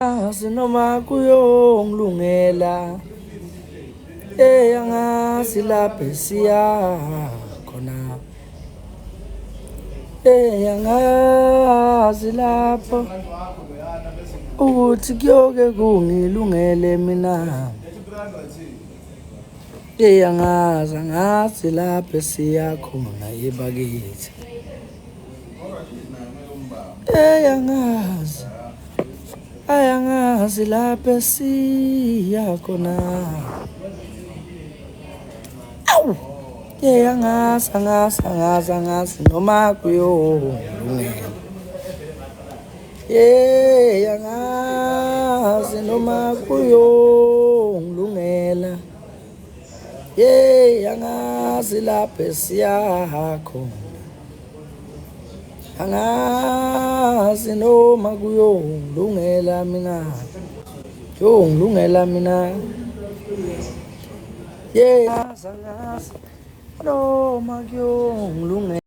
Sinoma kuyongilungela angazi lapho siya khona angazi lapho ukuthi kuyoke kungilungele mina angazi lapho siya khona ebakithi angazi lapho siya khona awu angazi noma kuyongilungela angazi noma kuyongilungela angazi lapho siya khona angazi noma kuyongilungela mina angazi noma kuyongilungela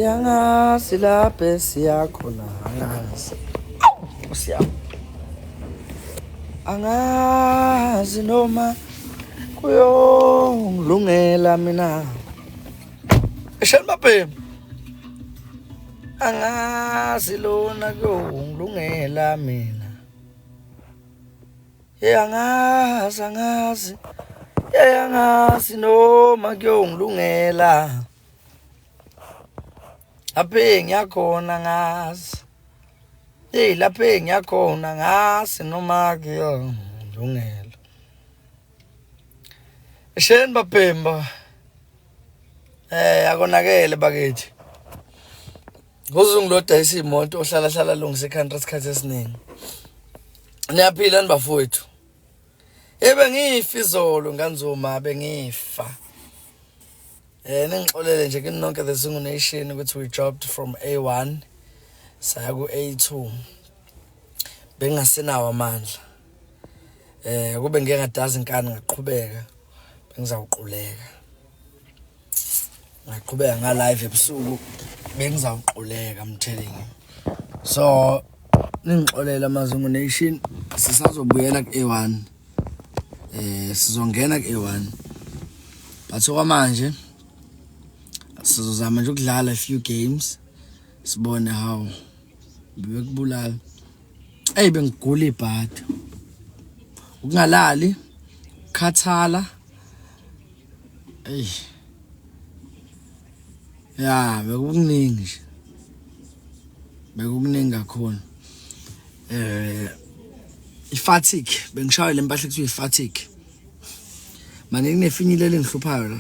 angazi lapho siya khona angazi noma kuyongilungela mina Shamabhemu angazi lona kuyongilungela mina angazi noma kuyongilungela lapho ngiyakhona ngazi lapho ngiyakhona ngazi noma kuyongilungela Sheni Bapemba akonakele bakithi ngozungiloda isimoto ohlala lungise country isikhathi esiningi niyaphila nibafowethu bengifa izolo nganzuma bengifa ningixolele nje kini nonke the Zungu Nation ukuthi we dropped from A1 saya ku A2 bengasenawo amandla kube ngeke ngadazi inkani ngaqhubeka bengizawuquleka ngaqhubeka nga live ebusuku bengizawuquleka I'm telling you so ningixolela amaZungu Nation sisazobuyela ku A1 sizongena ku A1 but okwamanje sizozama nje ukudlala a few games sibone how bekubulala bengigula ibhadi ukungalali khathala bekukuningi kakhulu ifatigue bengishaye le mpahla kuthiwa ifatigue manje kunefinyile lengihluphayo la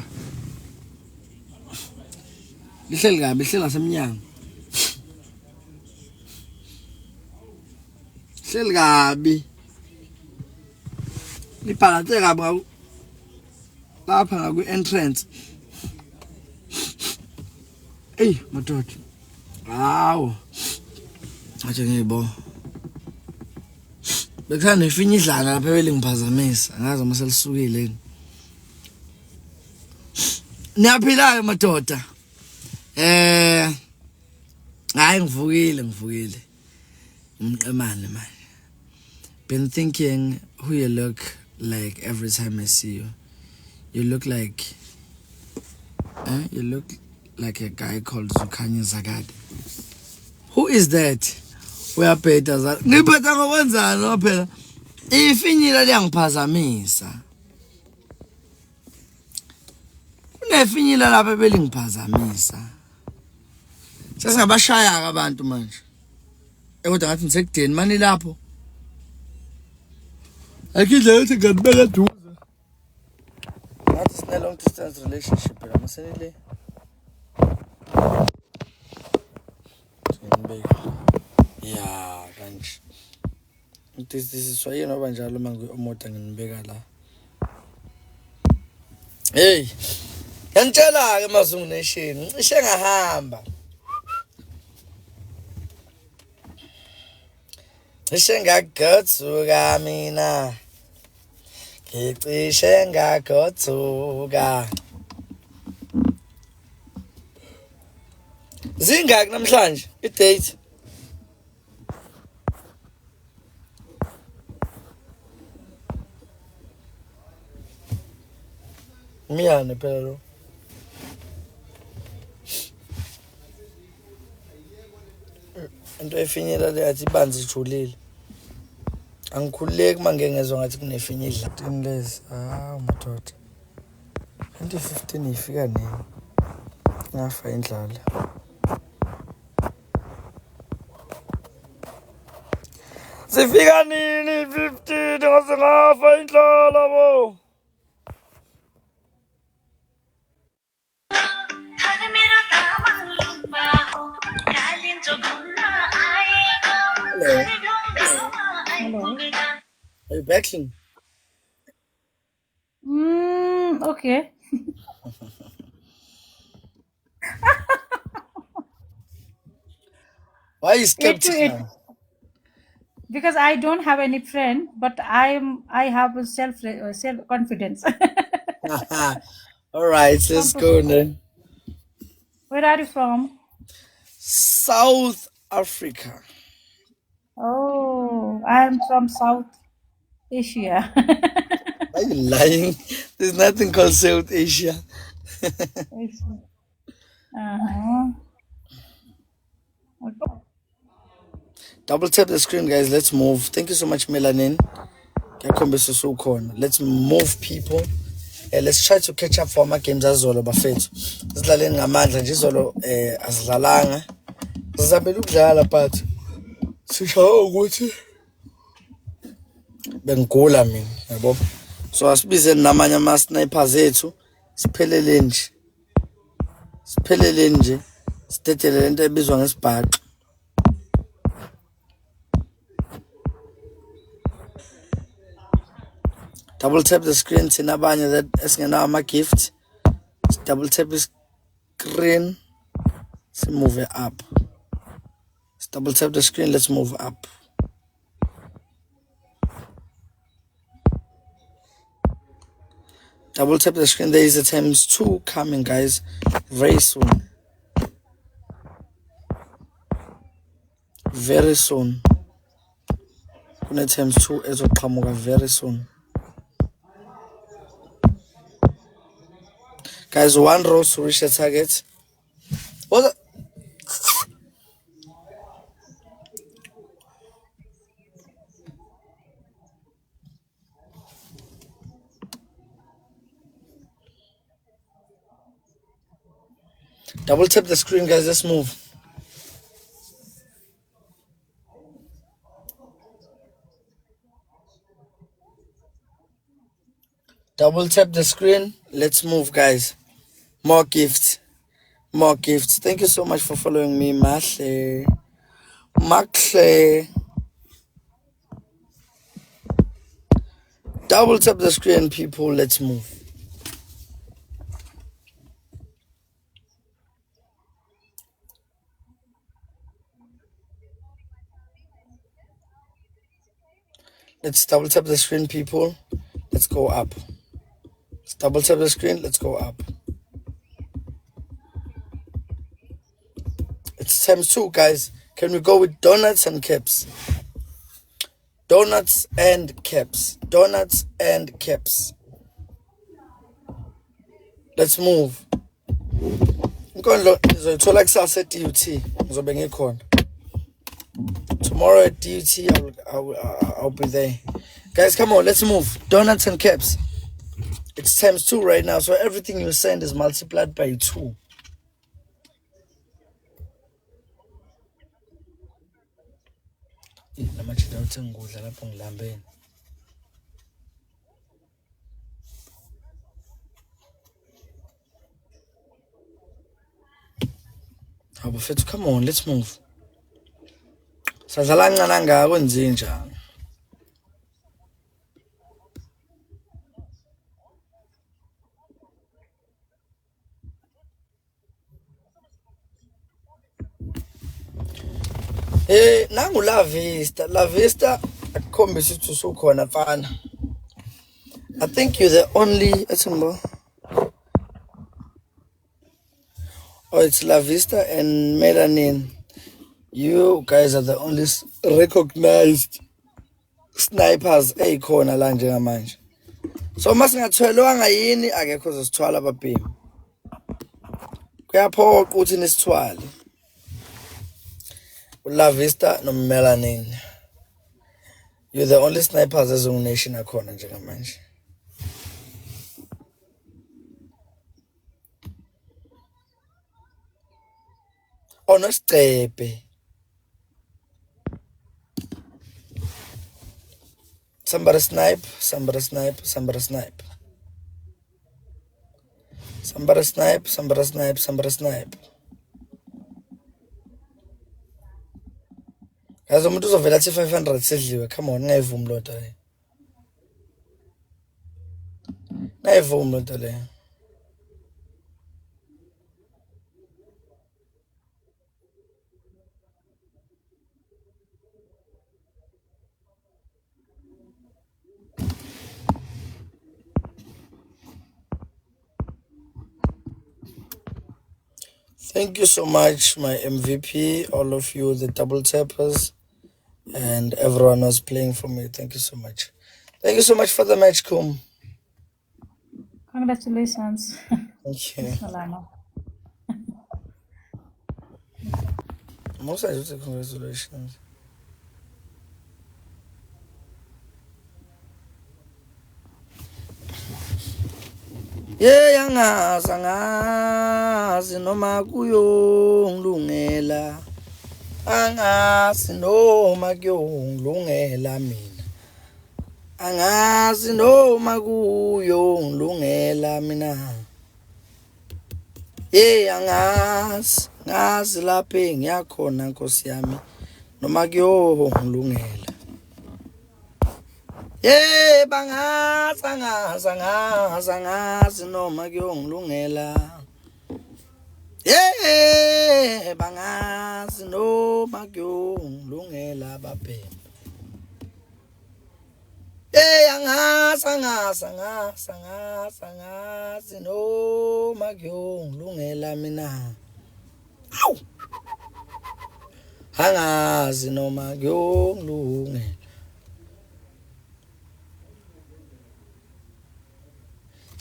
lihleli kabi lihleli ngasemnyango lihleli kabi liphakathi kabi lapha ngaku entrance madoda hawo athi ngibo bekuthanda ifinya idlala lapha belingiphazamisa ngazi uma selisukile niyaphilayo madoda hayi ngivukile umqemane manje been thinking who you look like every time I see you. You look like a guy called Zukhanya Zagade. Who is that? Uyaphetha za ngiphetha ngokwenzani waphela ifinyila liyangiphazamisa unefinyila lapha belingiphazamisa sesingabashaya abantu manje kodwa ngathi nisekudeni mani lapho akidla yothi nganibeka duze ngathi sine long distance relationship la masenile kanje this is why yena banjalo mangu omoda nginibeka la ngiyantshela ke amaZungu Nation cishe ngahamba cishe ngagothuka mina Ngicishe ngagothuka. Zingaki namhlanje i-date? Miyane phela lo. Into efinyela le athi banzi ijulile. Angikhululeki manje ngezwe ngathi kunefinye idla. 10 lezi. Madoda. 2015 ifika nini? Ngafa indlala. Sifika nini 15 ngase ngafa indlala bo. Hello. Hello. Are you backing? Okay. Why are you skeptic now? Because I don't have any friend, but I have a self confidence. All right, let's go then. Where are you from? South Africa. Oh, I am from South Asia. Are you lying? There's nothing called South Asia. Uh-huh. Okay. Double tap the screen, guys. Let's move. Thank you so much, Melanin. Let's move people. Let's try to catch up for my games as well. Bafethu sidlaleni ngamandla nje izolo asidlalanga. Sizabela ukudlala but sishawa ukuthi bengigula mina, yabo. So asibize namanye ama snipers ethu siphelele nje. Sidedele lento ebizwa ngesibhaqa. Double tap the screen thina abanye that esingena ama gift. Double tap the screen. Let's move it up. Let's double tap the screen, let's move up. Double tap the screen. There is a times 2 coming, guys, very soon. Very soon. Kune times 2 ezoqhamuka very soon. Guys, 1 rose to reach the target. What? Double tap the screen, guys. Let's move. Double tap the screen. Let's move, guys. More gifts. More gifts. Thank you so much for following me, Mahle. Double tap the screen, people. Let's move. Let's double tap the screen, people. Let's go up. Let's double tap the screen. Let's go up. It's times 2, guys. Can we go with donuts and caps? Donuts and caps. Donuts and caps. Let's move. Tomorrow at DUT, I'll be there. Guys, come on, let's move. Donuts and caps. It's times 2 right now, so everything you send is multiplied by 2. Come on, let's move. Sadlala kancane kangaka kwenze njani? Nangu La Vista akukhombisa ukuthi usukhona mfana. I think you're the only. Oh, it's La Vista and Melanin. You guys are the only recognized snipers eyikhona la njengamanje. So masingathelwanga yini akekho zosithwala ababhemi. Kuyaphoqa ukuthi nisithwale. La Vista no Melanin. You're the only snipers ezongination akhona njengamanje. Oh, noSicepe. Somebody snipe, somebody snipe, somebody snipe. Somebody snipe, somebody snipe, somebody snipe. Yazi umuntu uzovela athi 500 sedliwe. Come on, ngayivumi lo nto le. Ngayivumi lo nto le. Thank you so much, my MVP, all of you, the double tappers, and everyone who's playing for me. Thank you so much. Thank you so much for the match, Kum. Congratulations. Thank you. Alana. Most I say congratulations. Yeah, angazi noma kuyongilungela. Angazi noma kuyongilungela mina. Angazi noma kuyongilungela mina. Yeah, angazi lapha engiyakhona Nkosi yami noma kuyongilungela. Yeah, bangazi noma kuyongilungela. Yeah, bangazi noma kuyongilungela babhemi. Yeah, angazi noma kuyongilungela mina. Awu. Angazi noma kuyongilungela.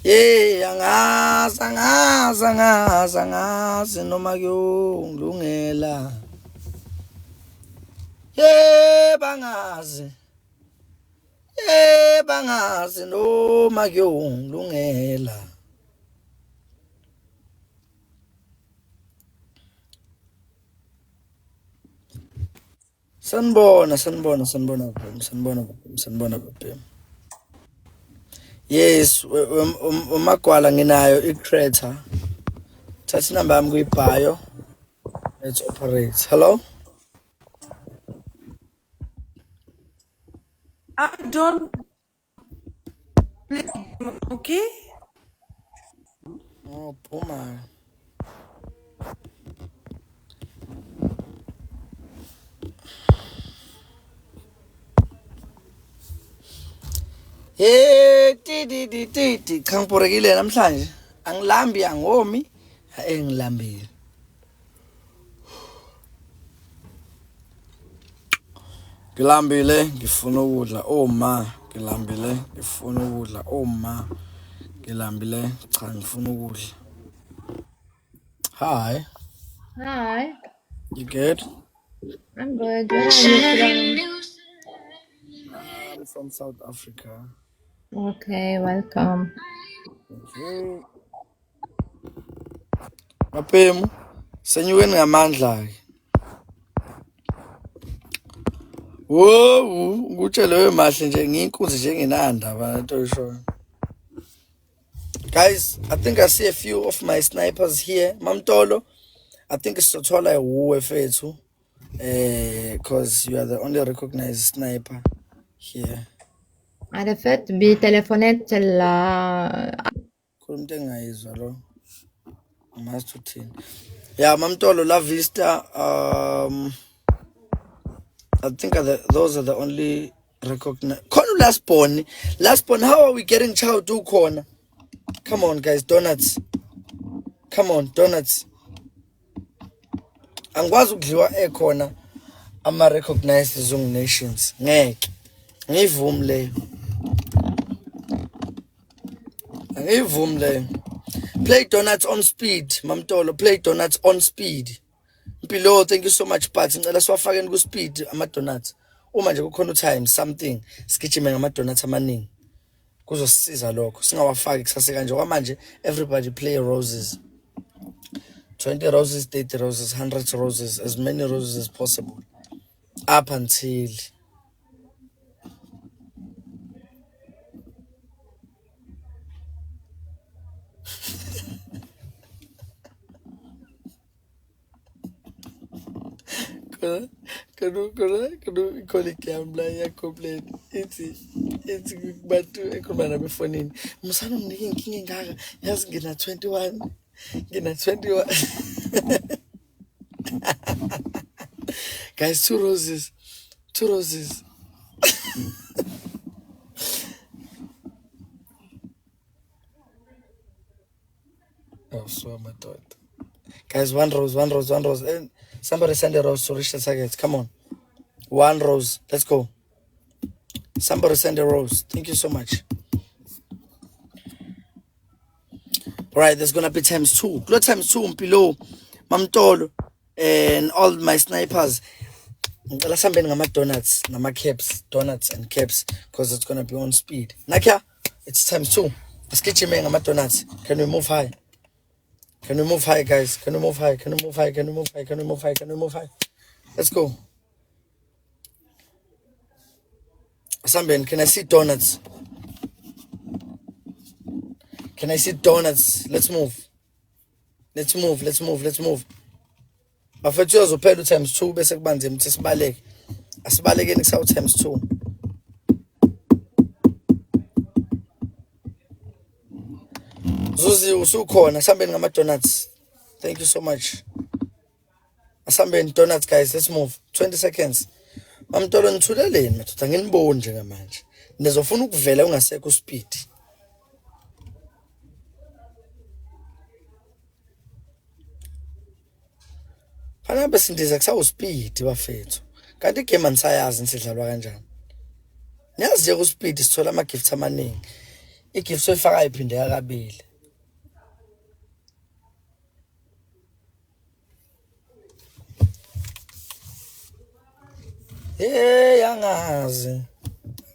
Yeah, angazi noma kuyongilungela. Yeah, bangazi noma kuyongilungela. Sanibona babhemi. Yes, umagwala nginayo iCreta. Thatha inamba yami kuyibhayo. Let's operate. Hello? I don't play, okay? Oh, Puma. Hey, ti khangiphorekile namhlanje. Angilambi angomi, engilambile. Ngilambile ngifuna ukudla oma, ngilambile ngifuna ukudla oma. Ngilambile cha ngifuna ukudla. Hi. Hi, You good? I'm good. Where are you I'm from South Africa. from? Okay, welcome. Thank you. Mapemu, senyukeni ngamandla ke. Wo, ngutshele wemahle nje ngiyinkunzi nje nginandaba lento oyishoyo. Guys, I think I see a few of my snipers here. Mamtolo, I think Sothola wuwe fethu. Because you are the only recognized sniper here. عرفت بتليفونات Khuluma into engayizwa lo. Must uthini. Yeah, Mamtolo, La Vista. I think those are the only recognized. last born. How are we getting chow to corner? Come on, guys, donuts. Come on, donuts. Angikwazi ukudliwa ekhona ama recognized zong nations. Ngeke. Ngivumi leyo. Ngivumi leyo. Play donuts on speed, Mamtolo. Play donuts on speed. Below, thank you so much, Pat. Ngicela siwafake ku speed ama donuts. Uma nje kukhona time something sigijime ngama donuts amaningi. Kuzosisiza lokho. Singawafaki kusase kanje kwamanje everybody play roses. 20 roses, 30 roses, 100 roses, as many roses as possible. Up until Kanu colleague yami ya complain ithi kubantu ekhuluma befonini musana unginike inkinga engaka yazi ngina 21 guys, two roses oh so my god guys, one rose and somebody send a rose to reach the target. Come on, one rose, let's go. Somebody send a rose. Thank you so much. All right, there's gonna be times 2. Look, times 2 below Mamtolo and all my snipers. Let's have donuts, nama caps, donuts and caps, because it's gonna be on speed. Nakia, it's times 2. Let's get you donuts. Can we move high? Can we move high, guys? Can we move high? Can we move high? Can we move high? Can we move high? Can we move high? Let's go. Samben, can I see donuts? Can I see donuts? Let's move. Let's move. Let's move. Let's move. Bafethu uyozophela times 2 bese kubanze mthi sibaleke. Asibaleke nikusawu times 2. Zuzi usukhona asambeni ngama donuts. Thank you so much. Asambeni donuts, guys, let's move. 20 seconds. Mamtolo nithuleleni mathuta nginiboni nje ngamanje. Nizofuna ukuvela ungasekho speed. Phana besindiza kusawu speed bafethu. Kanti igame anisayazi nisidlalwa kanjani. Niyazi nje ku speed sithola ama gifts amaningi. Igifts oyifaka iphinde yakabili.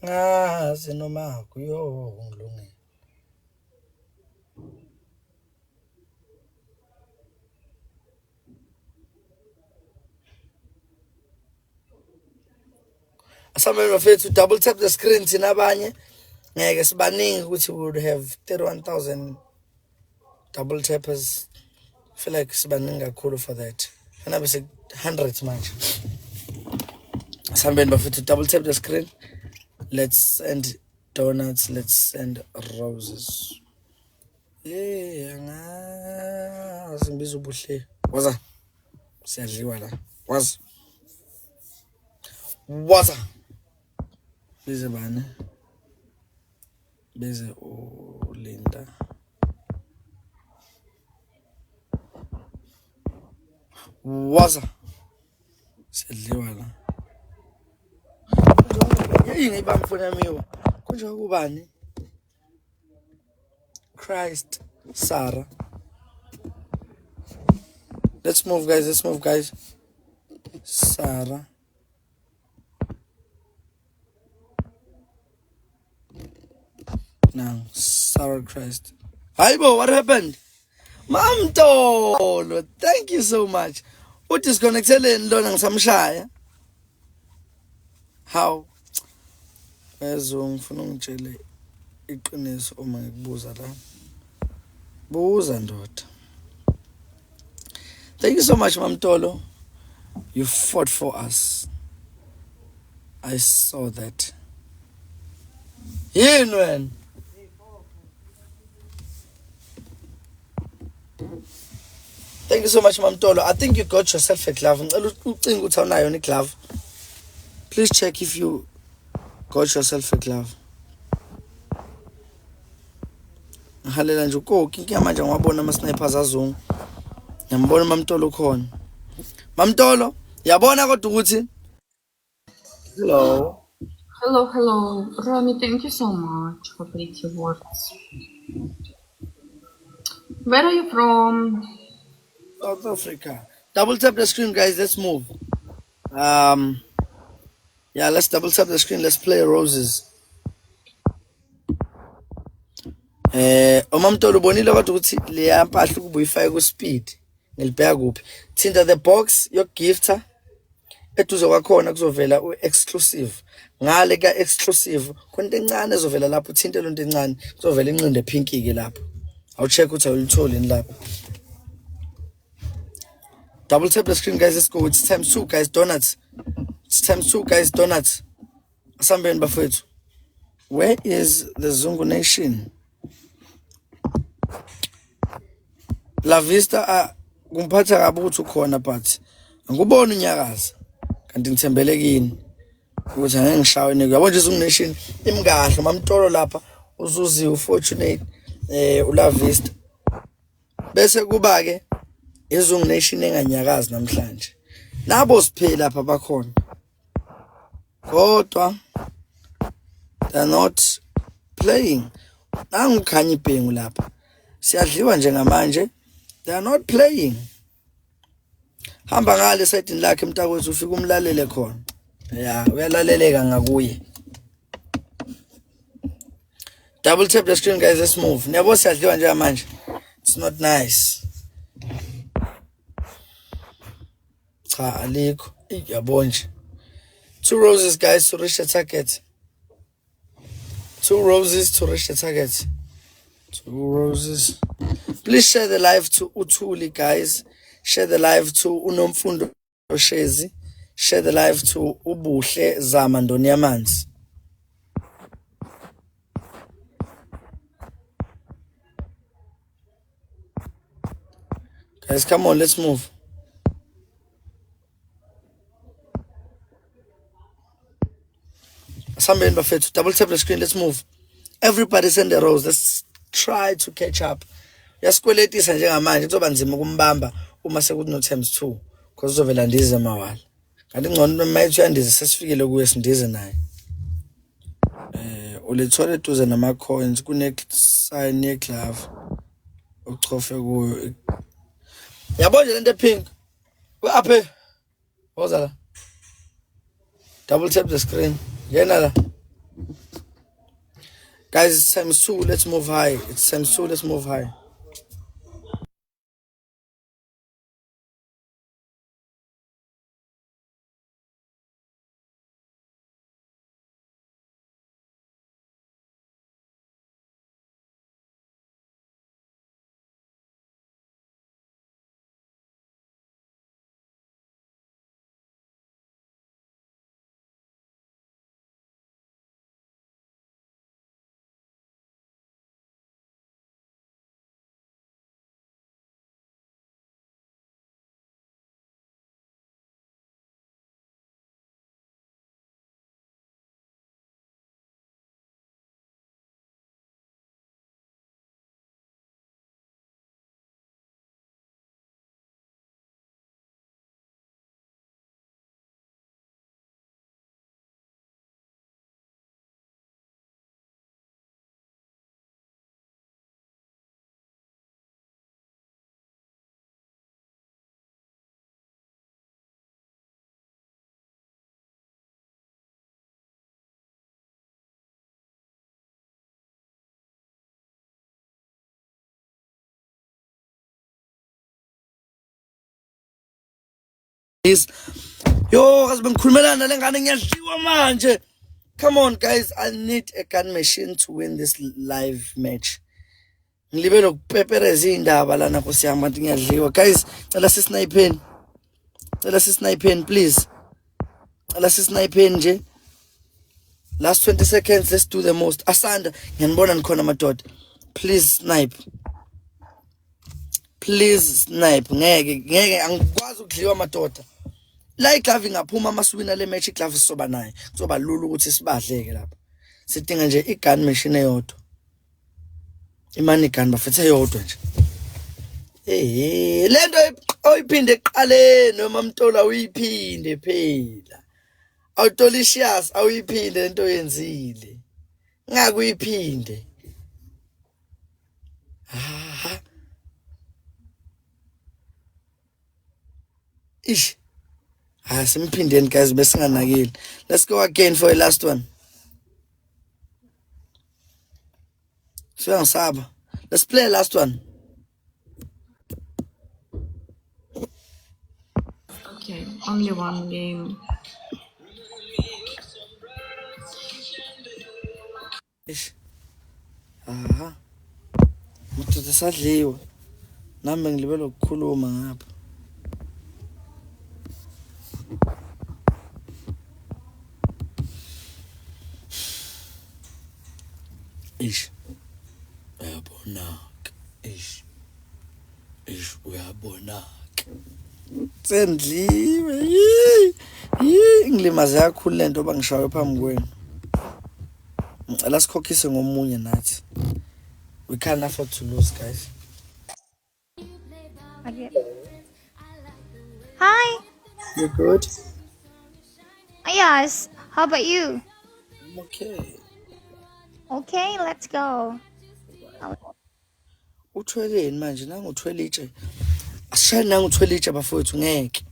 Angazi noma kuyo ngilungile. Asameni bafethu double tap the screen thina abanye ngeke sibaningi ukuthi we would have 31,000 double tappers. I feel like sibaningi kakhulu for that. Kana bese 100 manje. Asameni bafethu double tap the screen. Let's send donuts, let's send roses. Angazi mbizo buhle. Waza. Siyadliwa la. Waza. Beze bani. Beze Linda. Waza. Siyadliwa la. Yini ibamfuna miwa. Kunje kubani? Christ Sarah. Let's move, guys. Sarah. Now, Sarah Christ. Haibo, what happened? Mamtolo, thank you so much. What is connected in Lonang Samshaya? How? Ngifuna ungitshele iqiniso uma ngikubuza la. Buza ndoda. Thank you so much, Mamtolo. You fought for us. I saw that. Yini wena? Thank you so much, Mamtolo. I think you got yourself a glove. Ngicela ucinga ukuthi awunayo ni glove. Please check if you got yourself a glove. Halela nje ukoki inkinga manje ngwabona ama snipers azungu. Ngiyambona Mamtolo khona. Mamtolo, yabona kodwa ukuthi hello. Hello, hello. Romy, thank you so much for pretty words. Where are you from? South Africa. Double tap the screen, guys. Let's move. Yeah, let's double tap the screen. Let's play Roses. Umamtolo bonile kodwa ukuthi leya mpahla ukubuyifaka ku speed. Ngilibheka kuphi? Thinta the box your gifter. Eduze kwakhona kuzovela u-exclusive. Ngale ka-exclusive konto encane ezovela lapho uthinte lonto encane kuzovela inqindi ephinki ke lapho. Awucheck ukuthi awulitholi ni lapho. Double tap the screen, guys. Let's go. It's times 2, guys. Donuts. It's times 2, guys. Donuts. Asambeni bafethu. Where is the Zungu Nation? La Vista kumphatha kabi ukuthi ukhona but anguboni unyakaza. Kanti ngithembele kini ukuthi angeke ngishawe nike. Yabo nje Zungu Nation imkahle Mamtolo lapha uzuziwe ufortunate uLa Vista. Bese kuba ke iZungu Nation enganyakazi namhlanje. Nabo siphela lapha bakhona. Kodwa they're not playing. Nangikhanya ibhengu lapha. Siyadliwa njengamanje. They are not playing. Hamba ngale side lakhe mntakwethu ufika umlalele khona. Yeah, uyalaleleka ngakuye. Double tap the screen, guys. Let's move. Niyabo siyadliwa njengamanje. It's not nice. Cha alikho. Yabo nje. 2 roses, guys, to reach the target. 2 roses to reach the target. 2 roses. Please share the live to Uthuli, guys. Share the live to Unomfundo Shezi. Share the live to Ubuhle Zama Ndoniyamanzi. Guys, come on, let's move. Somebody bafethu, double tap the screen, let's move. Everybody send the rows. Let's try to catch up. Yasikweletisa njengamanje kuzoba nzima ukumbamba uma sekuthi no times 2 because uzovela ndize mawala. Kanti ngcono mayithu yandize sesifikile kuye sindize naye. Ulithole eduze nama coins kune sign ye glove. Uchofe kuyo. Yabo nje lento pink. Aphe. Woza la. Double tap the screen. Ngena la. Guys, it's times 2. Let's move high. It's times 2. Let's move high. Yo, has been khulumelana lengane ngiyadliwa manje. Come on, guys. I need a gun machine to win this live match. Ngilibe nokupepereza indaba lana kusiyama ukuthi ngiyadliwa. Guys, cela sisnipeni. Cela sisnipeni, please. Cela sisnipeni nje. Last 20 seconds, let's do the most. Asanda, ngiyanibona nikhona madoda. Please snipe. Please snipe. Ngeke angikwazi ukudliwa madoda. la iglove ingaphuma masuwina le match iglove sizoba nayo kuzoba lula ukuthi sibadleke lapha sidinga nje igun machine eyodwa imani gun bafethe eyodwa nje lento oyiphinde eqaleni noma mtola uyiphinde phela Autolicious awuyiphinde lento oyenzile ngakuyiphinde ish simphindeni guys besinganakile. Let's go again for the last one. Saba. Let's play the last one. Okay, only one game. Ish. Muthu sadliwa. Nami ngilibela ukukhuluma ngapha. Ish. Uyabonaka. Ish. Uyabonaka. Sendliwe. Ngilimaze kakhulu lento bangishawe phambi kwenu. Ngicela sikhokhise ngomunye nathi. We can't afford to lose, guys. Okay. Hi. You good? Yes. How about you? I'm okay. Okay, let's go. Uthweleni manje nangu uthwele itshe. Asishayini nangu uthwele itshe bafowethu ngeke.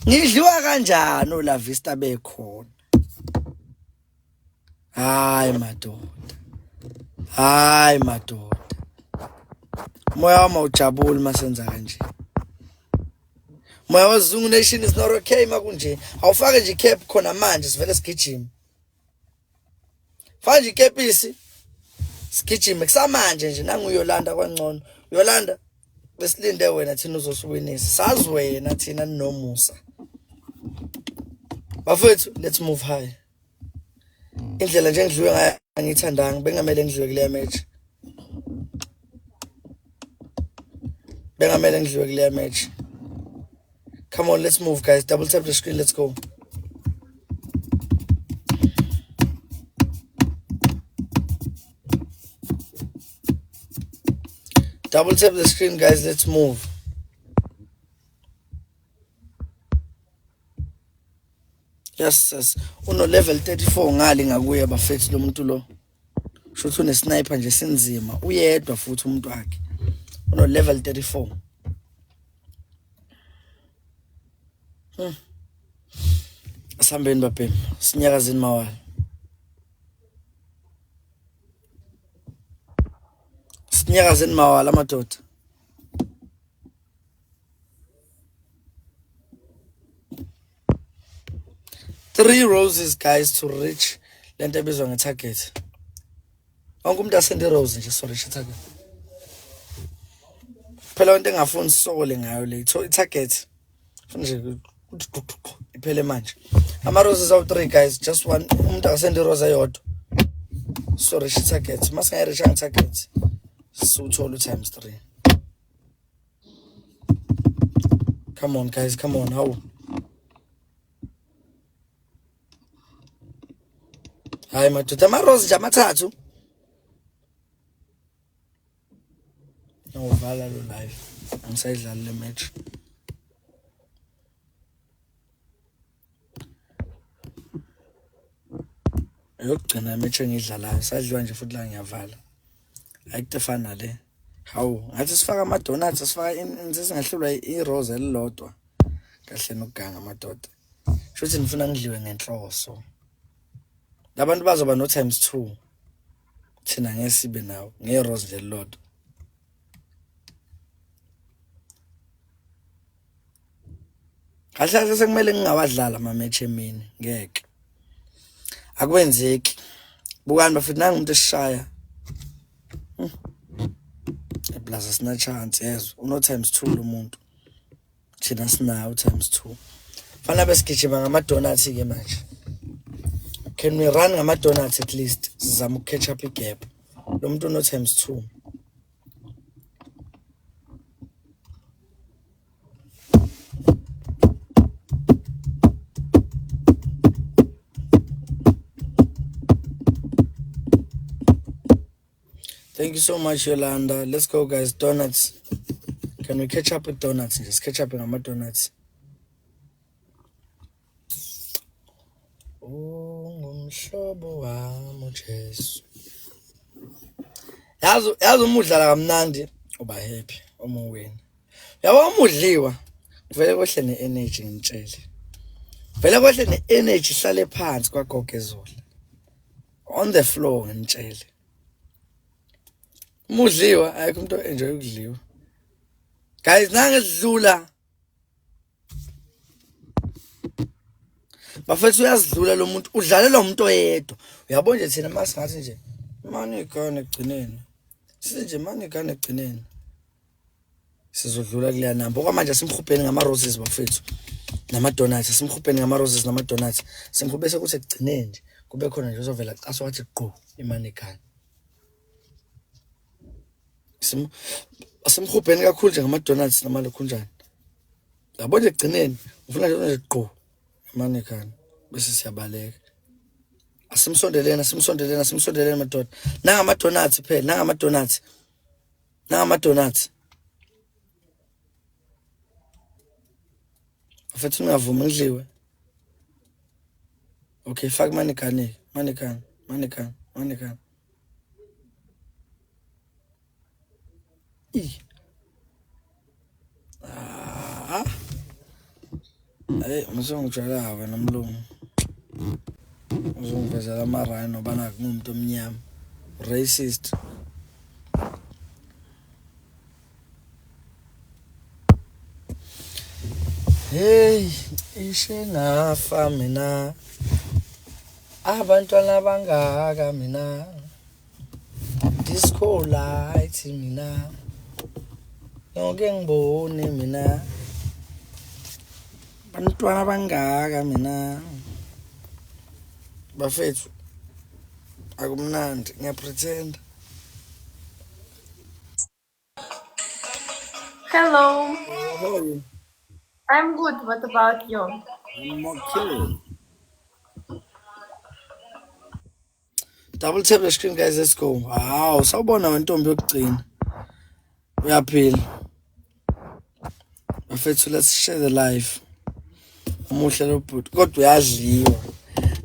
Ngidliwa kanjani ola Vista bekhona? Hayi madoda. Moya wami ujabule masenza kanje. Moya wazungu nation is not okay makunje. Awufake nje cap khona manje sivele sigijima. Faka nje cap isi. Sigijime kusamanje nje nangu Yolanda kwangcono. Yolanda besilinde wena thina uzosuwinisa. Sazi wena thina ninomusa. Bafethu, let's move high. Indlela nje ngidliwe ngayo angithandanga bengamele ngidliwe kule match. Bengamele ngidliwe kule match. Come on, let's move guys. Double tap the screen, let's go. Double tap the screen guys, let's move. Yes. Uno level 34 ngali ngakuye bafethu lo muntu lo. Shothi une sniper nje sinzima. Uyedwa futhi umuntu wakhe. Uno level 34. Asambeni baphem. Sinyakazini mawala. Sinyakazini mawala madoda. Three roses guys to reach lento ebizwa ngetarget. Wonke umuntu asende rose nje sorry target. Phela into engafuni sokole ngayo le target. Nje iphele manje. Ama roses awu 3 guys, just one umuntu asende rose ayodwa. Sorry target. Masingayiricha target. Suthola times 3. Come on guys, come on. How? Hayi madoda amarose nje amathathu. Ngovala lo live. Angisayidlali le match. Ayokugcina match engidlalayo. Sadliwa nje futhi la ngiyavala. Ayikutefana le. Hawu, ngathi sifaka ama donuts, sifaka sesingahlulwa irose elilodwa. Kahle nokuganga madoda. Shothi nifuna ngidliwe ngenhloso. Labantu bazoba no times 2. Thina ngesibe nawo ngerose lelodwa. Kahle sekumele ngingawadlala ama match emini ngeke. Akwenzeki. Bukani bafuna umuntu esishaya. Eplaza sina chance yezo. Uno times 2 lo muntu. Thina sinawo times 2. Fana besigijima ngama donuts ke manje. Can we run ngama donuts at least? Sizama ukuketch up igap. Lo muntu no times 2. Thank you so much, Yolanda. Let's go, guys. Donuts. Can we catch up with donuts? Just catch up with my donuts. Ungumhlobo wami uJesu. Yazi umudlala kamnandi uba happy uma win. Yabo umudliwa vele kohle ne-energy ngitshele. Vele kohle ne-energy ihlale phansi kwaGogezula. On the floor ngitshele. Umudliwa ayikho umuntu enjoy ukudliwa. Guys, nange sidlula. Bafethu uyazidlula lo muntu udlalela umuntu oyedwa. Uyabona nje thina masingathi nje manje igane egcineni. Sithi nje manje igane egcineni. Sizodlula kuleya namba. Okwamanje simkhupeni ngama roses bafethu. Nama donuts simkhupeni ngama roses nama donuts. Simkhube sekuthi egcineni nje. Kube khona nje uzovela caso wathi gqo imani igane. Simkhupeni kakhulu nje ngama donuts nama lokhunjani. Yabona nje egcineni ufuna nje gqo imani igane. Bese siyabaleka. Asimsondelene madoda. Nanga ama donuts phela, nanga ama donuts. Afethu ngavuma ngidliwe. Okay, fak mani kani. Hey, msongijala wena mlungu. Uzongivezela amarhino bana ngumuntu omnyama. Racist. Hey, ishe ngafa mina. Abantwana bangaka mina. Disco light mina. Yonke ngibone mina. Abantwana bangaka mina. Bafethu akumnandi ngiyapretend. Hello. How are you? I'm good. What about you? I'm okay. Double tap the screen, guys. Let's go. Wow, sawubona wentombi yokugcina. Uyaphila. Bafethu, let's share the life. Umuhle lo bhuti kodwa uyadliwa.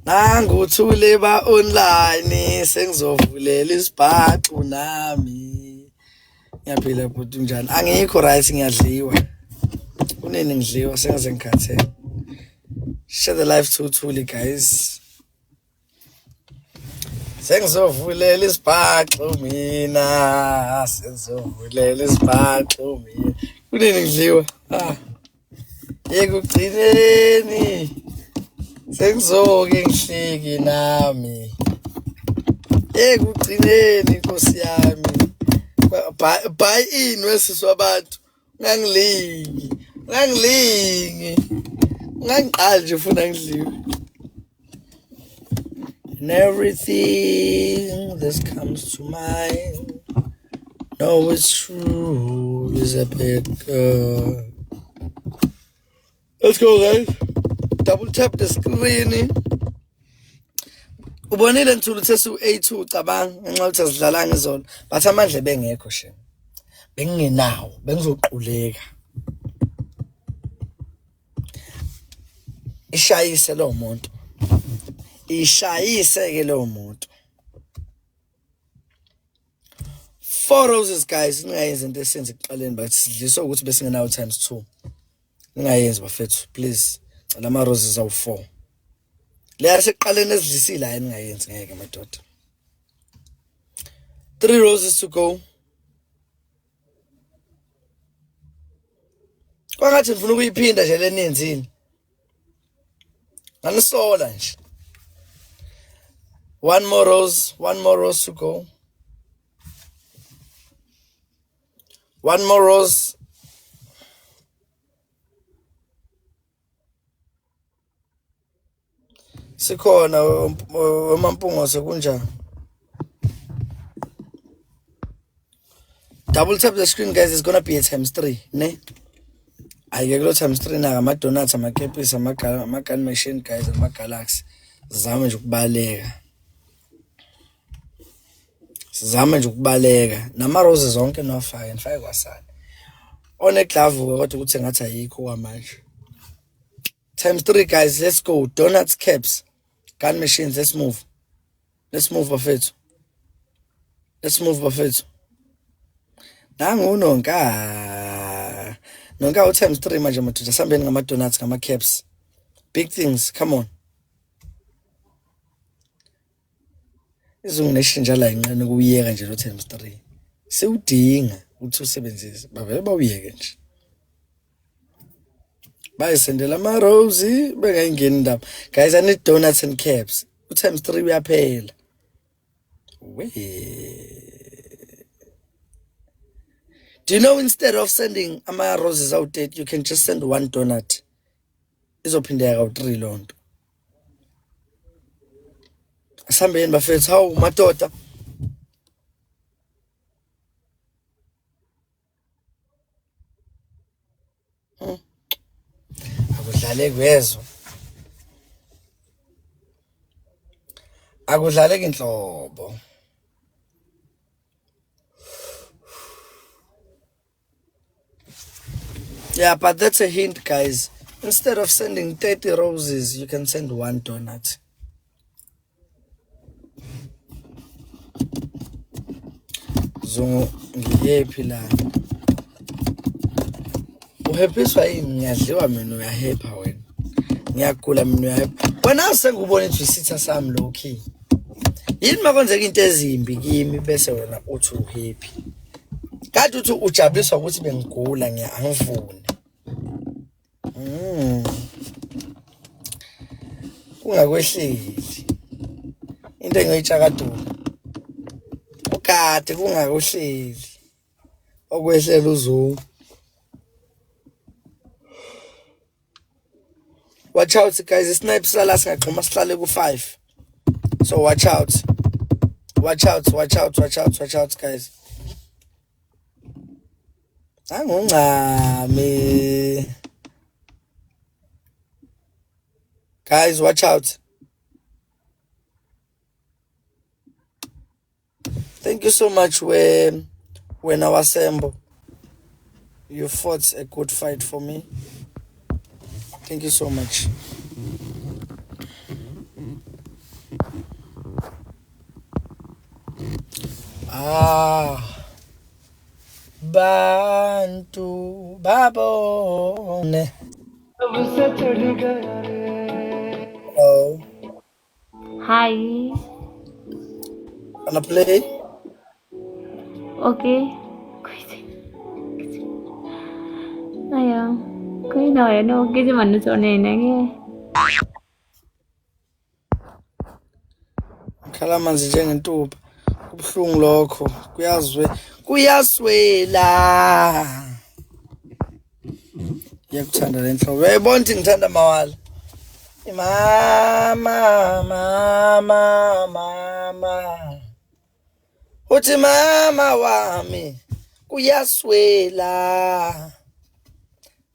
Nanguthule ba online sengizovulela isibhaxu nami. Ngiyaphila bhuti njani? Angikho right ngiyadliwa. Kunini ngidliwa sengaze ngikhathele. Share the life to Thuli, guys. Sengizovulela isibhaxu mina. Sengizovulela isibhaxu mina. Kunini ngidliwa? Ekugcineni sengizoke ngihleki nami. Ekugcineni Nkosi yami. Buy in wesizwe abantu. Ngangilingi. Ngangiqala nje ufuna ngidliwe. And everything that comes to mind. No, it's true. Is a picture. Let's go, guys. Double tap the screen. Ubonile Nthulu sesu A2 cabanga ngenxa ukuthi azidlalanga izona. Bathi amandla bengekho shema. Bengingenawo, bengizoquleka. Ishayise lo muntu. Ishayise ke lo muntu. 4 roses, guys. Ningayenza into esenze ekuqaleni but sidliswa ukuthi besingenawo times 2. Ningayenzi bafethu, please. Lama roses awu 4. Leya sekuqaleni esidlisile hayi ningayenzi ngeke madoda. 3 roses to go. Kwangathi ngifuna ukuyiphinda nje lenenzini. Nganisola nje. One more rose to go. One more rose. Sikhona uMampungo sekunjani? Double tap the screen, guys. It's gonna be a times 3, ne? I get times 3 na ama donuts, ama kepis, ama gun machine, guys, ama galaxy. Zama nje ukubaleka. Sizama nje ukubaleka nama roses zonke nofake nifake kwasana. One glove kodwa ukuthi ngathi ayikho kwamanje. Times 3 guys, let's go. Donuts, caps, gun machines, let's move. Let's move bafethu. Let's move bafethu. Nangu nonka. Nonka u times 3 manje madoda sambeni ngama donuts ngama caps. Big things, come on. Izungineshinja la inqene kuyeka nje lo times 3. Sewudinga ukuthi usebenzise. Bavele bawuyeke nje. Bayisendela ama rose bengayingeni indaba. Guys, I need donuts and caps. U times 3 uyaphela. Do you know instead of sending ama roses out date, you can just send one donut. Izophindeka u3 lonto. Asambeni bafethu, hawu madoda. Akudlale kwezo. Akudlaleki inhlobo. Yeah, but that's a hint, guys. Instead of sending 30 roses, you can send one donut. Zongo ngiyephi la. Uhephiswa yini ngiyadliwa mina uyahepha wena. Ngiyagula mina uyahepha. Wena sengubona i-visita sami low key. Yini makwenzeka into ezimbi kimi bese wena uthi uhappy. Kanti uthi ujabuliswa ukuthi bengigula angivune. Kungakwehleli. Into engiyoyitshakadula. Ukade kungakohleli. Okwehlela uzungu. Watch out guys, isnipe sala singaqhuma sihlale ku5. So watch out. Watch out guys. Angungcame. Guys, watch out. Thank you so much when I was assemble. You fought a good fight for me. Thank you so much. Bantu babone. Oh. Hi. Wanna play? Okay. Ayo. Cái đời nó cái cho mình chỗ này nè nghe. Khala manzi njengentuba. Kubuhlungu lokho. Kuyaswela. Yakuthanda le nhlobo. Uyayibona ukuthi ngithanda mawala. Mama. Uthi mama wami kuyaswela.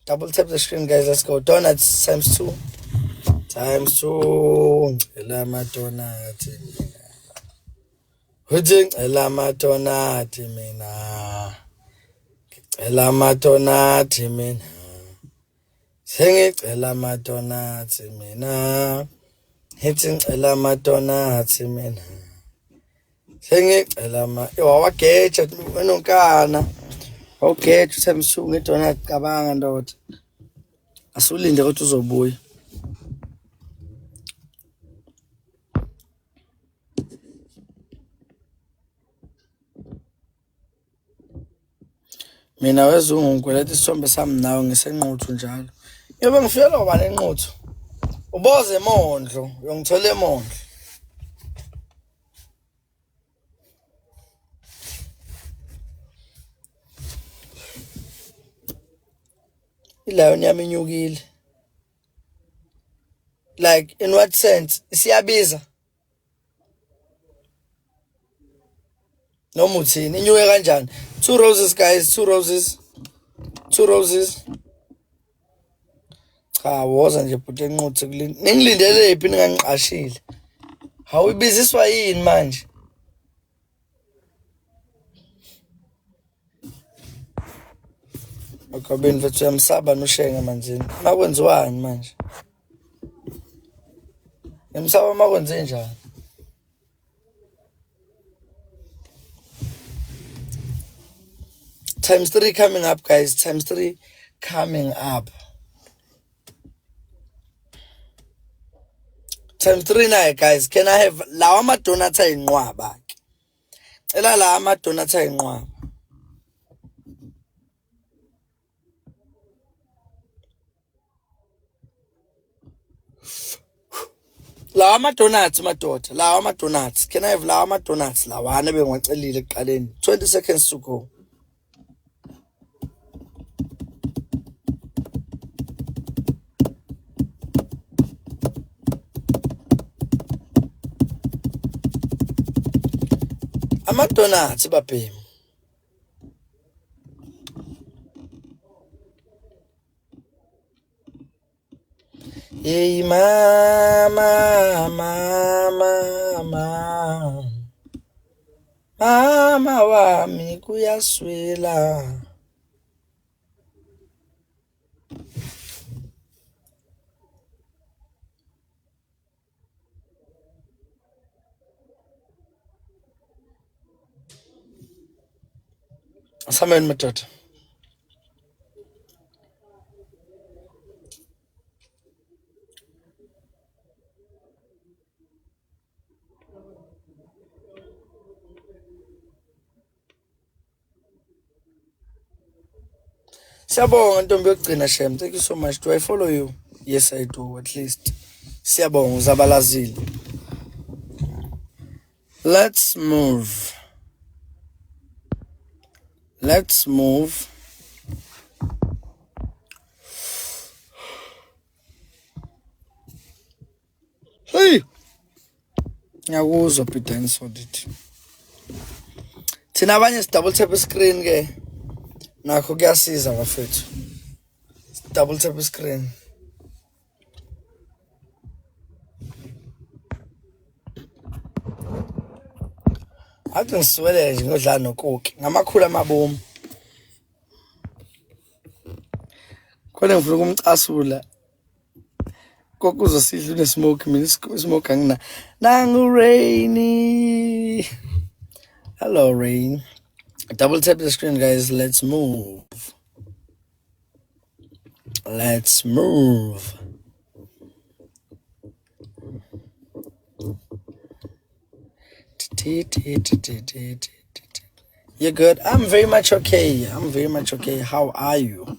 Double tap the screen, guys. Let's go. Donuts times 2. Times 2. Elama donut mina. Uthi elama donut mina. Elama donut mina. Sengicela ama-donuts mina. Ngicela ama-donuts mina. Sengicela wawageja wenonkana. Awugeja uthemba ngedonut cabanga ndoda. Asulinde ukuthi uzobuya. Mina wezungu ngikweleta isithombe sami nawe ngisenquthu njalo. Yoba ngifiyela ubani enquthu. Uboze emondlo, uyongithola emondlo. Ilayo yami inyukile. Like in what sense? Isiyabiza. Noma uthini inyuke kanjani? 2 roses guys, 2 roses. 2 roses. Cha woza nje bhuti enquthe kulini. Ningilindele iphi ningangiqashile. Hawu ibiziswa yini manje? Akabeni mfethu uyamsaba noShenga manje. Makwenziwani manje? Yamsaba makwenze njani? Times 3 coming up, guys. Times 3 coming up. Times 3 naye, guys. Can I have lawa madonut ayinqwaba ke? Ela lawa madonut ayinqwaba. Lawa ma-donuts madoda, lawa ma-donuts. Can I have lawa ma-donuts? Lawana bengiwacelile ekuqaleni. 20 seconds to go. Ama-donuts babhemu. Hey mama, mama wami kuyaswela. Asameni madoda. Siyabonga ntombi yokugcina Shem. Thank you so much. Do I follow you? Yes, I do, at least. Siyabonga uzabalazile. Let's move. Let's move. Hey! Ngiyakuzwa Peter ngisodithi. Thina abanye double tap screen ke. Nakho kuyasiza bafethu. Double tap screen. Athi ngisiwele nje ngodla nokoki ngamakhulu amabomu. Khona ngifuna ukumcasula. Koku uzosidla une smoke mina smoke angina. Nangu Rainy. Hello Rain. Double tap the screen, guys. Let's move. Let's move. You're good? I'm very much okay. I'm very much okay. How are you?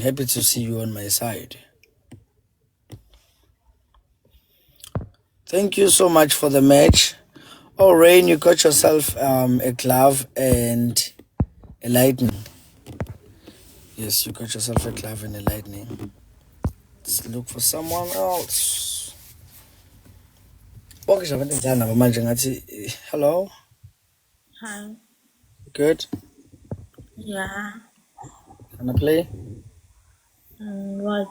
Happy to see you on my side. Thank you so much for the match. Oh, Rain, you got yourself a glove and a lightning. Yes, you got yourself a glove and a lightning. Let's look for someone else. Hello? Hi. Good? Yeah. Can I play? What?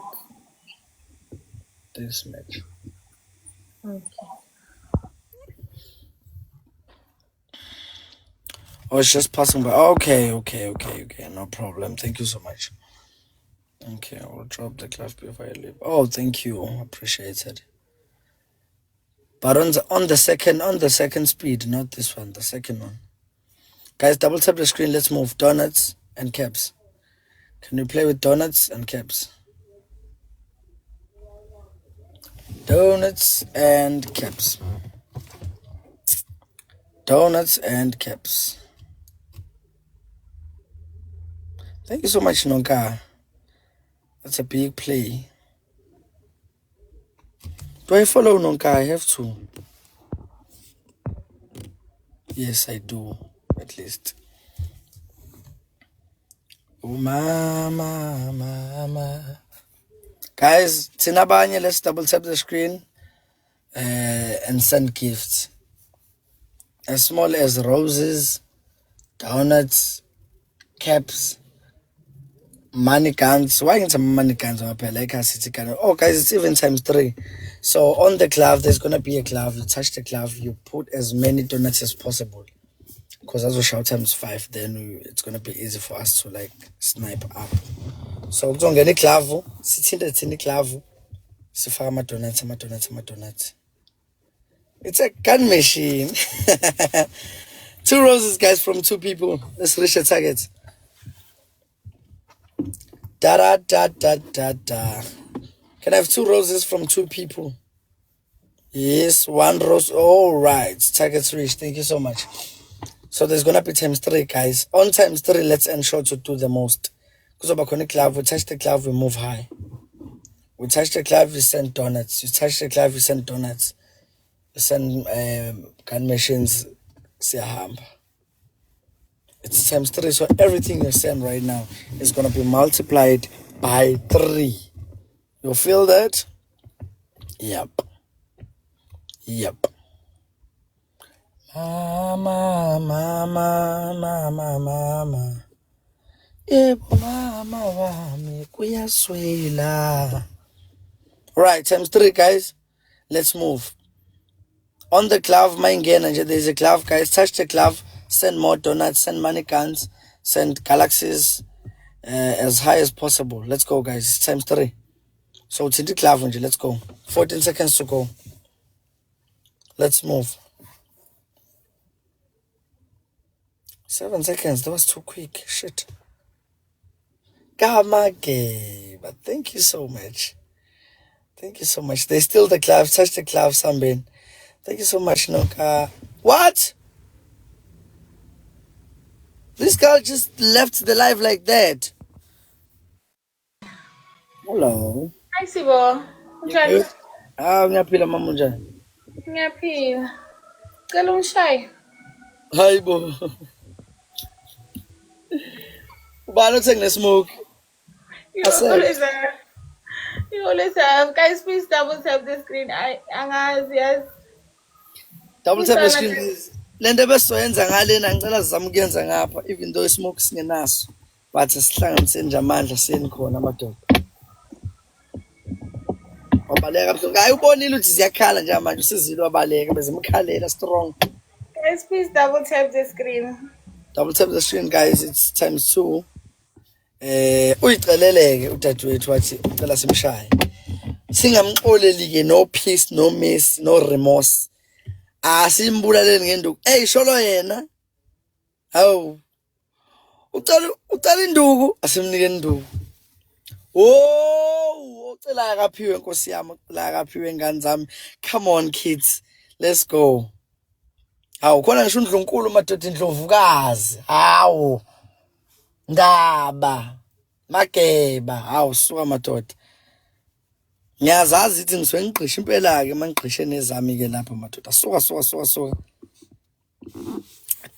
This match. Okay. Oh, it's just passing by. Okay. No problem. Thank you so much. Okay, I will drop the glove before I leave. Oh, thank you. Appreciate it. But on the second speed, not this one, the second one. Guys, double tap the screen. Let's move. Donuts and caps. Can you play with donuts and caps? Donuts and caps. Donuts and caps. Thank you so much, Nonka. That's a big play. Do I follow Nonka? I have to. Yes, I do. At least. Oh, mama. Guys, Tinabanya, let's double tap the screen and send gifts. As small as roses, donuts, caps, money guns. Why ain't some money guns up here? Like I said, oh guys, it's even times 3. So on the glove, there's gonna be a glove. You touch the glove, you put as many donuts as possible. because as we shout times 5, then it's gonna be easy for us to like snipe up. So kuzongena iglove, sithinte thina iglove, sifaka ama-donuts. It's a gun machine. 2 roses, guys, from 2 people. Let's reach the target. Da. Can I have 2 roses from 2 people? Yes, 1 rose. All right, target's reached. Thank you so much. So there's gonna be times 3, guys. On times 3, let's ensure to do the most. Because we touch the glove, we move high. We touch the glove, we send donuts. You touch the glove, we send donuts. We send gun machines. It's times 3, so everything you send right now is gonna be multiplied by 3. You feel that? Yep. Mama. Yebo mama wami kuyaswela. Right, times 3, guys. Let's move. On the glove, there's a glove, guys. Touch the glove, send more donuts, send money guns, send galaxies as high as possible. Let's go, guys. It's times 3. So it's in the glove, let's go. 14 seconds to go. Let's move. 7 seconds. That was too quick. Shit. Gamage. But thank you so much. There's still the glove. Touch the glove, Sambin. Thank you so much, Noka. What? This girl just left the live like that. Hello. Hi, Sibo. Njani? Ngiyaphila mama njani? Ngiyaphila. Cela ungishaye. Hayi bo. Ubani othenga nesmoke? You always have. Guys, please double tap the screen. Angazi, yes. Double tap the screen, please. Lento besoyenza ngalena ngicela sizame ukuyenza ngapha even though ismoke singenaso. But sihlanganise nje amandla seni khona amadoda. Wabaleka buhlungu. Hayi ubonile ukuthi ziyakhala nje manje usizile wabaleka bezimkhalela strong. Guys, please double tap the screen. Double tap the screen, guys. It's times 2. Uyiceleleke udadewethu wathi ucela simshaye. Singamxoleli-ke no peace, no miss, no remorse. Asimbulaleni ngenduku. Hey, sholo yena. Hawu. Ucela induku, asimnike induku. Oh, ucela akaphiwe nkosi yami, ucela akaphiwe ngani zami. Come on kids. Let's go. Hawu khona ngisho uNdlunkulu madoda indlovukazi. Hawu. Ndaba. Mageba. Hawu suka madoda. Ngiyazazi ukuthi ngisuke ngigqisha impela ke mangigqishe nezami ke lapha madoda. Suka.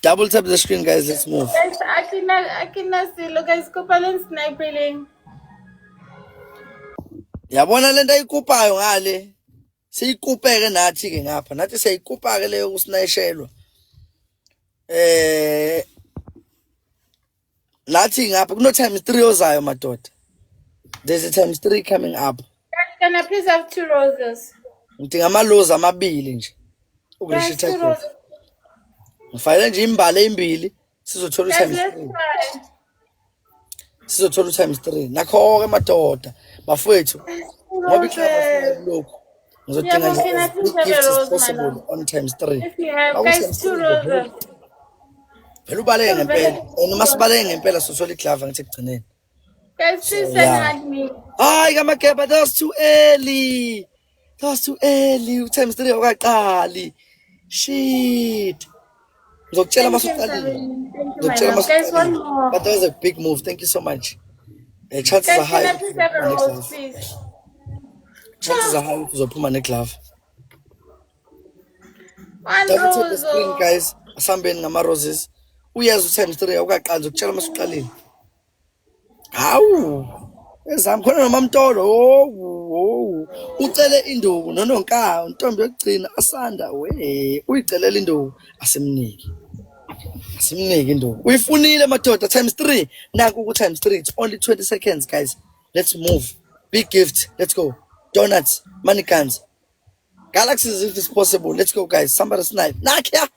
Double tap the screen, guys. Let's move. Guys, akina silo. Guys, kopalen sniping. Yabona lento ayikupayo ngale. Siyikupeke nathi ke ngapha. Nathi siyikupa ke leyo usinayishelwa. Nathi ngapha kuno times 3 ozayo madoda. There's a times 3 coming up. Can I please have 2 roses? Ngidinga amalozi amabili nje. Ukulisha Guys, 2 target. roses. Ngifayele nje imbali ezimbili sizothola Guys, times let's 3. try. Sizothola times 3. Nakho ke madoda. Bafowethu. Ngoba ihlaba lokho. Ngizodinga Yeah, but can I nje please have a gifts as rose, possible madam? on times 3. If you have, guys, 2 roses. Phela ubaleke ngempela. Noma sibaleke ngempela sothola iglava ngithi ekugcineni. Guys, please So, send yeah. at me. Hayi kamageba, that was too early. Times 3 awukaqali. Shit. Ngizokutshela Thank you, masuqalile. Sabine. Thank you, Ngizokutshela madam. Guys, one masuqalile. more. But that was a big move. Thank you so much. Chances are Guys, can I high. please have a rose, please? Chances are high uzophuma neglove. One Double tap the rose. screen, guys. Asambeni ngama roses. Uyazi times 3 awukaqali ngizokutshela masuqalile. Hawu. Ezami khona noma mtolo. Oh. Ucele induku nononka, untombi yokugcina asanda we. Uyicelela induku asimniki. Asimniki induku. Uyifunile madoda times 3. Naku ku times 3. It's only 20 seconds, guys. Let's move. Big gift. Let's go. Donuts, money cans. Galaxies if it's possible. Let's go, guys. Somebody snipe. Nakia.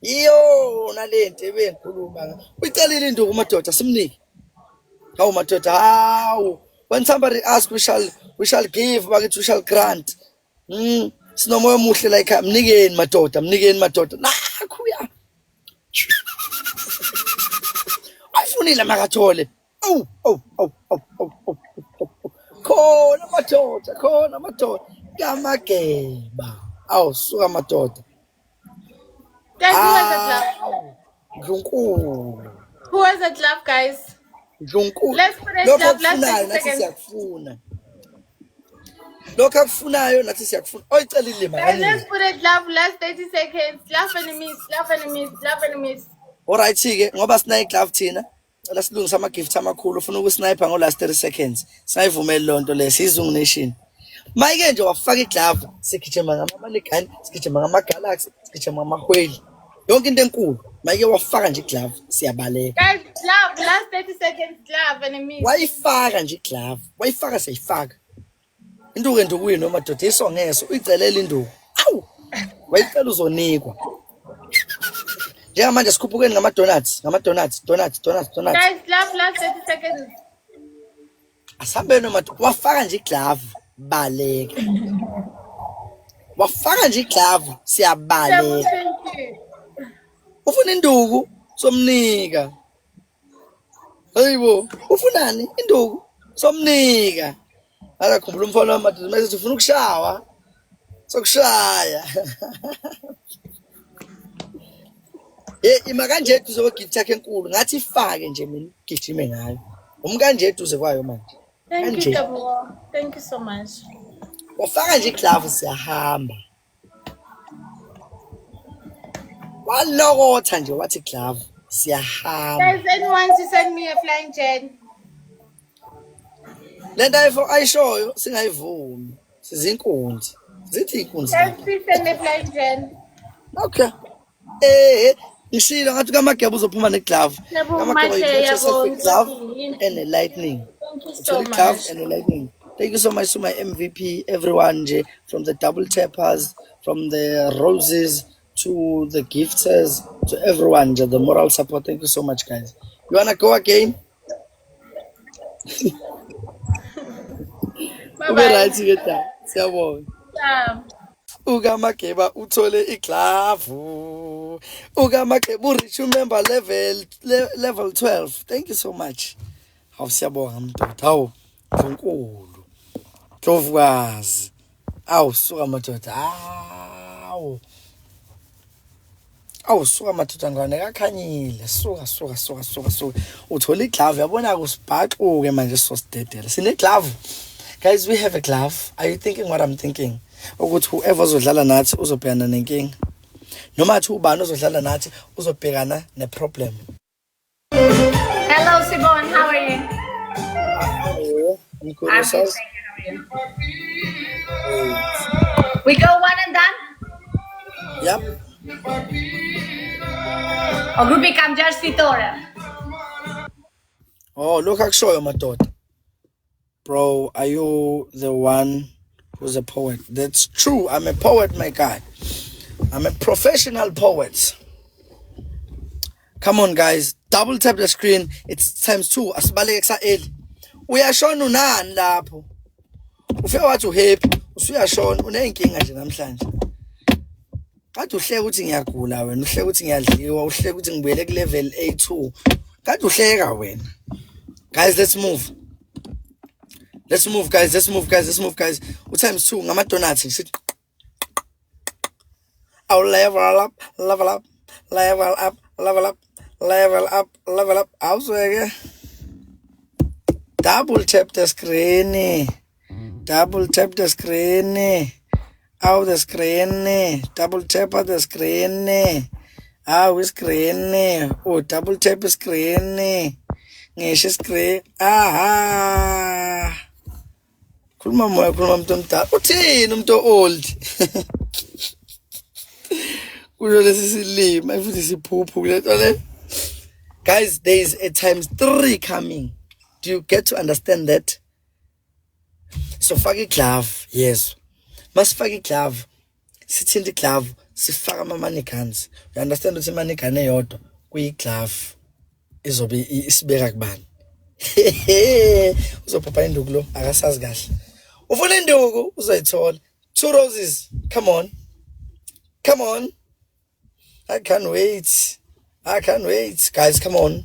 Iyo nalento ebengikhuluma. Uyicalile induku madoda simnike. Hawu madoda, hawu. When somebody asks, we shall give, bakithi we shall grant. Sinomoya omuhle like mnikeni madoda. Nakhuya. Ayifunile makathole. Oh. Khona madoda. Kamageba. Awu suka madoda. Guys, who has a glove? Ndlunkulu. Who has a glove, guys? Ndlunkulu. Let's put a Lokho glove. Last akufunayo 30 nathi seconds. siyakufuna. Lokho akufunayo nathi siyakufuna. Oyicelile Guys, makani. let's put a glove. Last 30 seconds. Glove enemies. Alright ke ngoba sinayi glove thina. La silungisa ama gift amakhulu ufuna ukusniper ngo last 30 seconds. Sayivumela lonto le sizungu nation. Mayike nje wafaka iglove sigijima ngamaligani, sigijima ngamagalaxy, sigijima ngamahweli. Yonke into enkulu. Mayike wafaka nje iglove siyabaleka. Guys, glove. Last 30 seconds. Glove enemies. Wayifaka nje iglove. Wayifaka seyifaka. Induku ndukuyi noma doda isongeso uyicelela induku. Awu. Wayicela uzonikwa. Njengamanje sikhuphukeni donuts. Guys, glove. Last 30 seconds. Asambe noma wafaka nje iglove baleka. Wafaka nje iglove siyabaleka. Thank you. Ufuna induku somnika. Hayibo, ufunani induku somnika. Akakhumbula umfana wamadoda mase ufuna ukushawa. Sokushaya. Ima kanje eduze kwegift yakhe enkulu ngathi ifake nje mina gijime ngayo. Umkanje eduze kwayo manje. Thank you, Tabu. Thank you so much. Wafaka nje iglove siyahamba. Walokotha nje wathi glove siyahamba. Guys, anyone to send me a flying jet? Lento ayishoyo singayivumi. Sizinkunzi. Zithi inkunzi. Guys, please send me a flying jet. Okay. Ngishilo ngathi kamageba uzophuma neglove. Mahle, yabo. Glove and a lightning. Thank you so Glove much. and a lightning. Thank you so much to my MVP, everyone, from the double tappers, from the roses to the gifters, to everyone, the moral support. Thank you so much, guys. You wanna go again? Bye-bye. Siyabonga. Yeah. Ukamageba uthole iglove. Ukamageba reach member level 12. Thank you so much. Hawu siyabonga mntoda. Hawu nkulu. Dlovukazi. Awu suka madoda. Awu suka madoda ngane kakhanyile. Suka. Uthola iglove yabona kusibhaxuke manje sosidedela. Sine glove. Guys, we have a glove. Are you thinking what I'm thinking? Ukuthi whoever uzodlala nathi uzobhekana nenkinga. Noma athi ubani uzodlala nathi uzobhekana neproblem. Hello, Simone. How are you? I'm good. I'm good. Thank you. How are you? We go one and done? Yep. O grupi kam 6 fitore. Oh, look akushoyo madoda. Bro, are you the one who's a poet? That's true. I'm a poet, my guy. I'm a professional poet. Come on, guys. Double tap the screen. It's ×2. Asibaleke kusa-early. Uyashona unani lapho? Ufika wathi uhappy. Usuyashona unenkinga nje namhlanje. Kade uhleka ukuthi ngiyagula wena, uhleka ukuthi ngiyadliwa, uhleka ukuthi ngibuyele ku level A2. Kade uhleka wena. Guys, let's move. Let's move, guys. U×2 ngama donuts. I'll level up. Awuzweke. Double tap the screen. Out the screen. Double tap the screen. Screen. Oh, double tap screen. Ngisho screen. Khuluma umuntu omdala. Uthini umuntu old? Kuyo lesi silima futhi siphuphu kulento le. Guys, there is a ×3 coming. Do you get to understand that? So fake glove, yes. Must fake glove. Sitting the glove. sifaka ama-money guns. You understand ukuthi i-money gun eyodwa kuyi-glove izobe isibeka kubani. Uzophapha induku lo akasazi kahle. Ufuna induku uzoyithola. 2 roses. Come on. Come on. I can't wait. I can't wait. Guys, come on.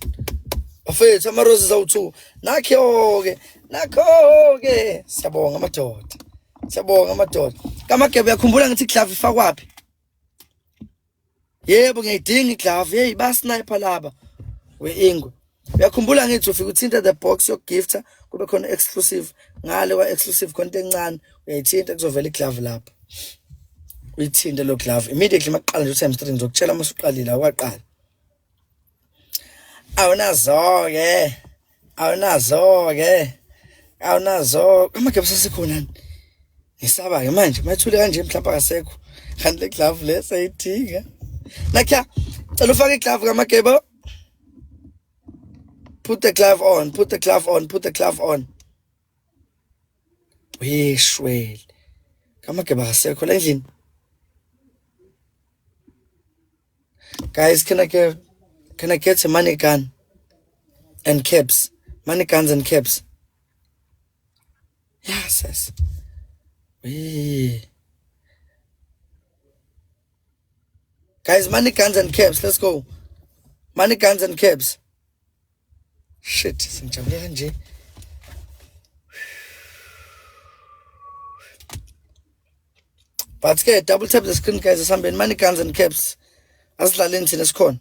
Bafethu ama roses awu2. Nakho-ke. Nakho-ke. Siyabonga amadoda. Siyabonga amadoda. Kamagebe yakhumbula ngithi glove ifakwaphi? Yebo ngiyidinga iglove. Hey ba-sniper laba. We-Ingwe. Uyakhumbula ngithi ufika uthinta the box yokugifta kube khona exclusive. Ngale kwa-exclusive khonto encane. Uyayithinta kuzovela iglove lapha. Uyithinte lo glove. Immediately maqala nje u-times 3 ngizokutshela uma usuqalile awaqala. Awunazo-ke. Awunazo-ke. Awunazo. Amagebe sasekhonani. Ngisaba-ke manje mathule kanje mhlawumbe akasekho. Kanti le glove le sayidinga. Nakha, cela ufake iglove kamagebe. Put the glove on, put the glove on, put the glove on. Weshwele. Kamagebe akasekho la endlini. Guys, can I get a money gun and caps? Money guns and caps. Yes. Guys, money guns and caps. Let's go. Money guns and caps. Shit, sengijabule kanje. But ke double tap the screen guys asihambeni money guns and caps. Asidlaleni thina sikhona.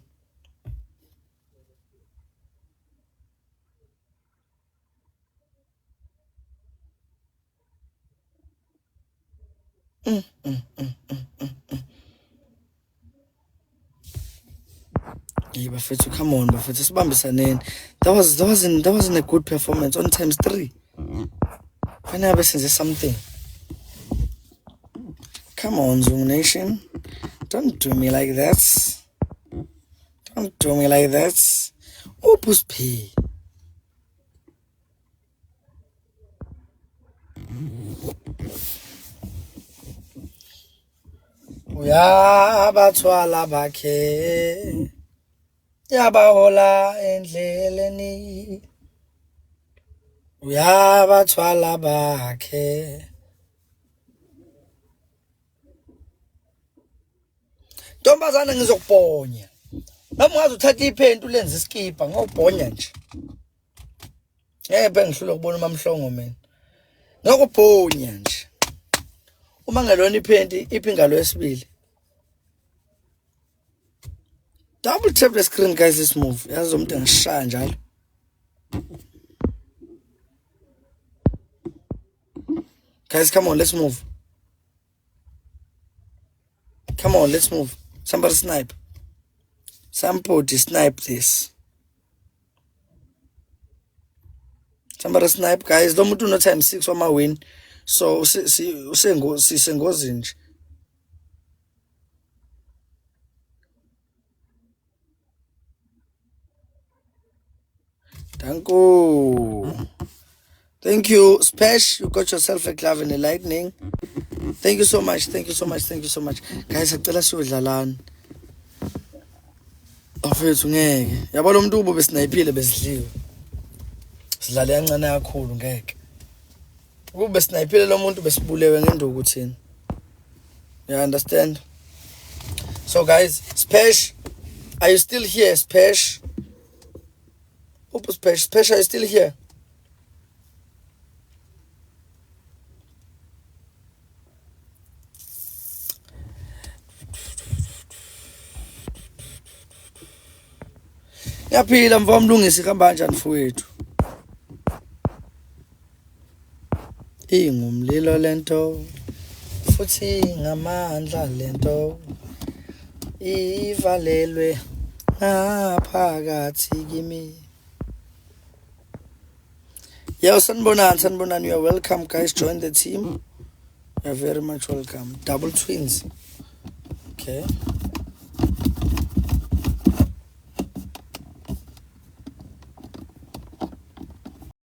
Yeah, bafethu, come on, bafethu, sibambisaneni. That wasn't a good performance on times 3. Fanele senze something. Come on, Zoom Nation. Don't do me like that. Don't do me like that. Opus P. Uyabathwala bakhe. Yabahola endleleni. Uyabathwala bakhe. Ntombazana ngizokubhonya. Noma ungaze uthatha iphenti ulenze iskipa ngokubhonya nje. Ngeke ngihlule ukubona uMamhlongo mina. Ngokubhonya nje. Uma ngelona iphenti iphingalo esibili. Double tap the screen guys this move. Yazi umuntu engishaya njalo. Guys, come on, let's move. Come on, let's move. Somebody snipe. Somebody snipe this. Somebody snipe, guys. Don't do no time 6 on my win. So, sengozini nje. Thank you. Thank you. Spesh, you got yourself a glove and a lightning. Thank you so much. Thank you so much. Thank you so much. Guys, acela siyodlalana. Afethu ngeke. Yabona umuntu ube besinayipile besidliwe. Sidlale yancane kakhulu ngeke. Ube sinayipile lo muntu besibulewe ngenduku thina. You understand? So guys, Spesh, are you still here, Spesh? Spesh, Spesh, are you still here? Yaphila mva umlungisi ihamba kanjani mfowethu? Ingumlilo lento futhi ngamandla lento ivalelwe ngaphakathi kimi. Yo, sanibonani, you are welcome guys, join the team. You are very much welcome. Double twins. Okay.